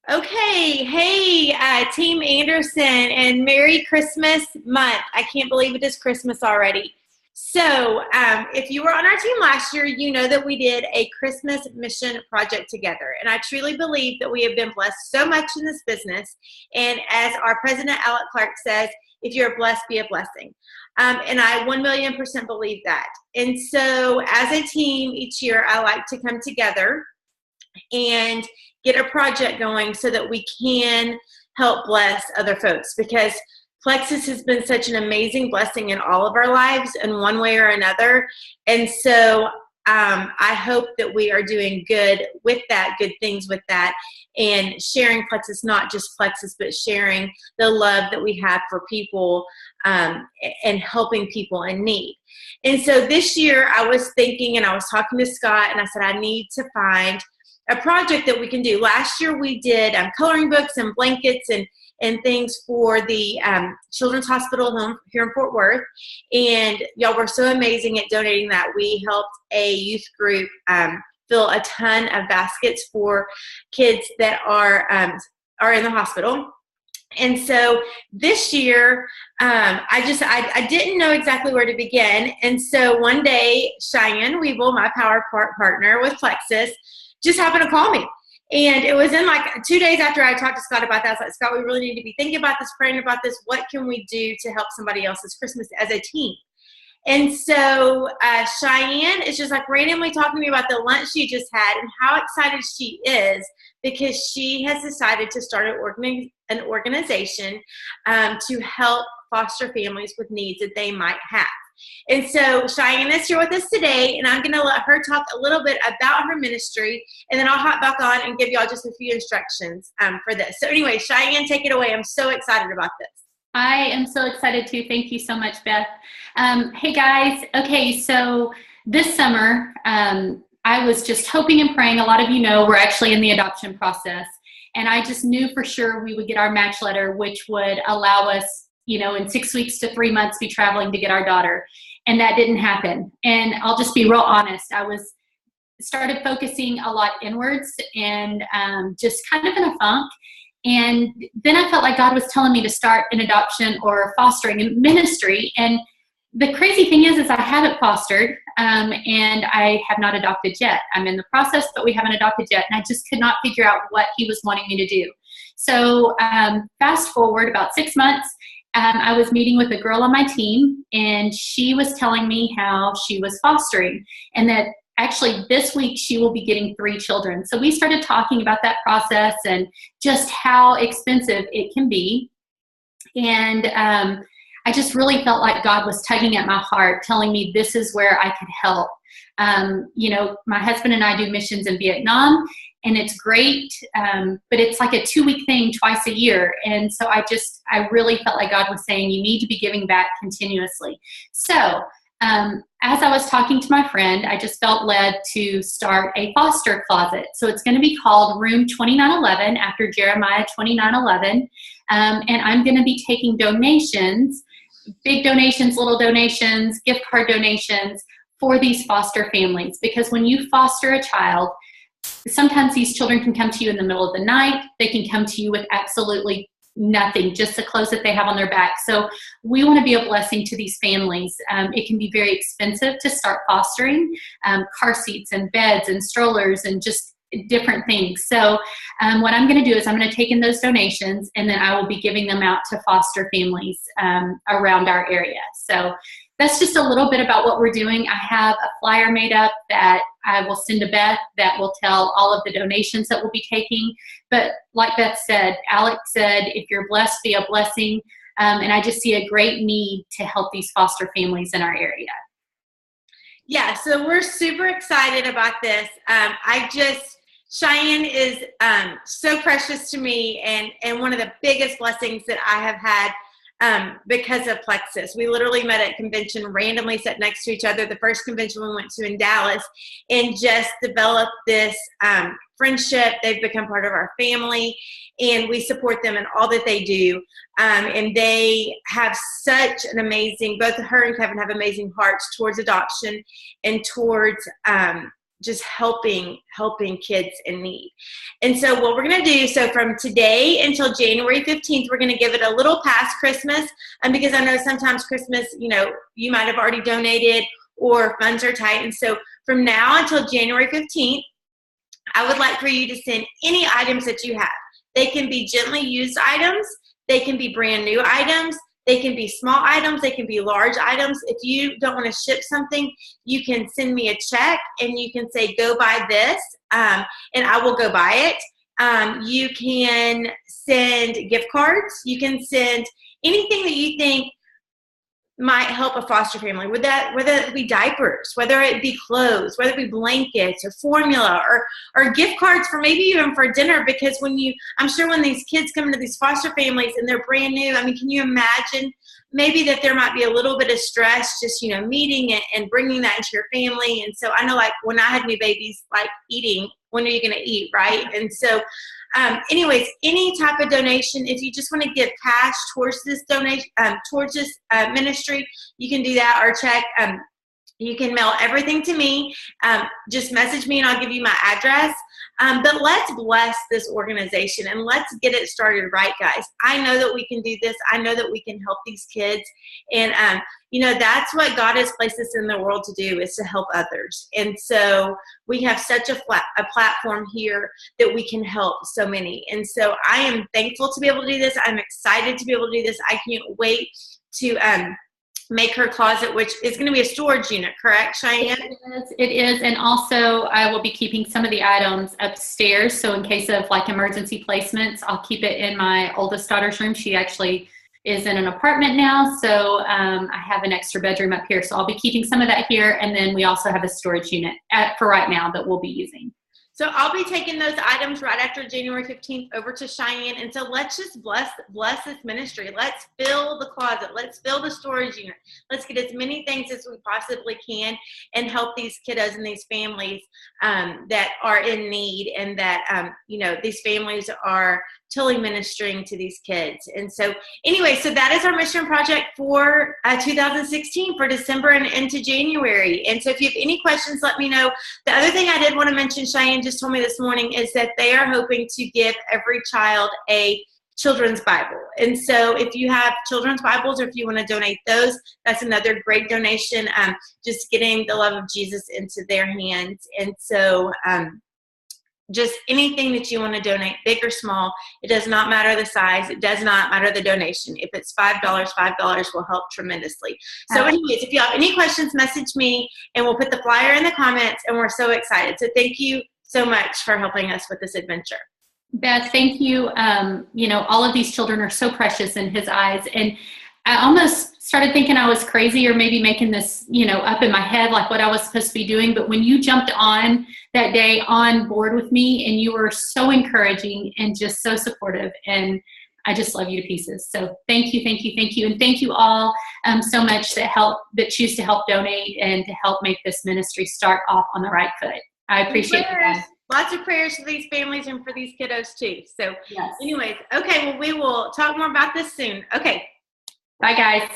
Okay, hey, Team Anderson, and Merry Christmas month. I can't believe it is Christmas already. If you were on our team last year, you know that we did a Christmas mission project together. And I truly believe that we have been blessed so much in this business. And as our president, Alec Clark, says, if you're blessed, be a blessing. And I 1,000,000% believe that. And so, as a team, each year, I like to come together and get a project going so that we can help bless other folks, because Plexus has been such an amazing blessing in all of our lives in one way or another. And so I hope that we are doing good with that, good things with that, and sharing Plexus, not just Plexus, but sharing the love that we have for people, and helping people in need. And so this year I was thinking, and I was talking to Scott, and I said, I need to find a project that we can do. Last year we did coloring books and blankets and things for the Children's Hospital home here in Fort Worth. And y'all were so amazing at donating that. We helped a youth group fill a ton of baskets for kids that are in the hospital. And so this year, I didn't know exactly where to begin. And so one day, Cheyenne Weevil, my power partner with Plexus, just happened to call me. And it was in like 2 days after I talked to Scott about that. I was like, Scott, we really need to be thinking about this, praying about this. What can we do to help somebody else's Christmas as a team? And so Cheyenne is just like randomly talking to me about the lunch she just had and how excited she is because she has decided to start an organization to help foster families with needs that they might have. And so Cheyenne is here with us today, and I'm going to let her talk a little bit about her ministry, and then I'll hop back on and give y'all just a few instructions for this. So anyway, Cheyenne, take it away. I'm so excited about this. I am so excited too. Thank you so much, Beth. Hey guys. Okay, so this summer, I was just hoping and praying. A lot of you know we're actually in the adoption process, and I just knew for sure we would get our match letter, which would allow us, in 6 weeks to 3 months, be traveling to get our daughter. And that didn't happen. And I'll just be real honest. I started focusing a lot inwards and just kind of in a funk. And then I felt like God was telling me to start an adoption or fostering ministry. And the crazy thing is I haven't fostered and I have not adopted yet. I'm in the process, but we haven't adopted yet. And I just could not figure out what he was wanting me to do. So fast forward about 6 months, I was meeting with a girl on my team, and she was telling me how she was fostering and that actually this week she will be getting 3 children. So we started talking about that process and just how expensive it can be. And I just really felt like God was tugging at my heart, telling me this is where I could help. My husband and I do missions in Vietnam, and it's great, but it's like a 2-week thing twice a year. And so I really felt like God was saying, you need to be giving back continuously. So as I was talking to my friend, I just felt led to start a foster closet. So it's going to be called Room 2911 after Jeremiah 29:11. And I'm going to be taking donations, big donations, little donations, gift card donations for these foster families. Because when you foster a child, sometimes these children can come to you in the middle of the night. They can come to you with absolutely nothing, just the clothes that they have on their back. So we want to be a blessing to these families. It can be very expensive to start fostering, car seats and beds and strollers and just different things. So what I'm going to do is I'm going to take in those donations, and then I will be giving them out to foster families around our area. So that's just a little bit about what we're doing. I have a flyer made up that I will send to Beth that will tell all of the donations that we'll be taking. But like Beth said, Alex said, if you're blessed, be a blessing. And I just see a great need to help these foster families in our area. Yeah, so we're super excited about this. Cheyenne is so precious to me and one of the biggest blessings that I have had because of Plexus. We literally met at a convention, randomly sat next to each other, the first convention we went to in Dallas, and just developed this friendship. They've become part of our family, and we support them in all that they do. And they have such an amazing, both her and Kevin have amazing hearts towards adoption and towards just helping kids in need. And so what we're going to do, so from today until January 15th, we're going to give it a little past Christmas, and because I know sometimes Christmas, you might have already donated or funds are tight. And so from now until January 15th, I would like for you to send any items that you have. They can be gently used items. They can be brand new items. They can be small items. They can be large items. If you don't want to ship something, you can send me a check and you can say, go buy this, and I will go buy it. You can send gift cards. You can send anything that you think might help a foster family, whether it be diapers, whether it be clothes, whether it be blankets or formula or gift cards for maybe even for dinner, because I'm sure when these kids come into these foster families and they're brand new, I mean, can you imagine maybe that there might be a little bit of stress just, meeting and bringing that into your family. And so I know, like, when I had new babies, like eating, when are you going to eat, right? And so anyways, any type of donation, if you just want to give cash towards this donation, towards this ministry, you can do that, or check. You can mail everything to me. Just message me and I'll give you my address. But let's bless this organization and let's get it started right, guys. I know that we can do this. I know that we can help these kids. And, that's what God has placed us in the world to do, is to help others. And so we have such a platform here that we can help so many. And so I am thankful to be able to do this. I'm excited to be able to do this. I can't wait to make her closet, which is going to be a storage unit, correct, Cheyenne? It is. And also I will be keeping some of the items upstairs. So in case of like emergency placements, I'll keep it in my oldest daughter's room. She actually is in an apartment now. So I have an extra bedroom up here. So I'll be keeping some of that here. And then we also have a storage unit for right now that we'll be using. So I'll be taking those items right after January 15th over to Cheyenne. And so let's just bless this ministry. Let's fill the closet. Let's fill the storage unit. Let's get as many things as we possibly can and help these kiddos and these families that are in need, and that, these families are totally ministering to these kids. And so anyway, so that is our mission project for 2016 for December and into January. And so if you have any questions, let me know. The other thing I did want to mention, Cheyenne just told me this morning, is that they are hoping to give every child a children's Bible. And so if you have children's Bibles, or if you want to donate those, that's another great donation. Just getting the love of Jesus into their hands. And so just anything that you want to donate, big or small, it does not matter the size. It does not matter the donation. If it's $5 will help tremendously. So anyways, if you have any questions, message me and we'll put the flyer in the comments, and we're so excited. So thank you so much for helping us with this adventure. Beth, thank you. All of these children are so precious in his eyes. And I almost started thinking I was crazy, or maybe making this, up in my head, like what I was supposed to be doing. But when you jumped on that day on board with me, and you were so encouraging and just so supportive, and I just love you to pieces. So thank you, thank you, thank you. And thank you all so much that choose to help donate and to help make this ministry start off on the right foot. I appreciate you guys. Lots of prayers for these families and for these kiddos too. So anyways, okay, well, we will talk more about this soon. Okay. Bye, guys.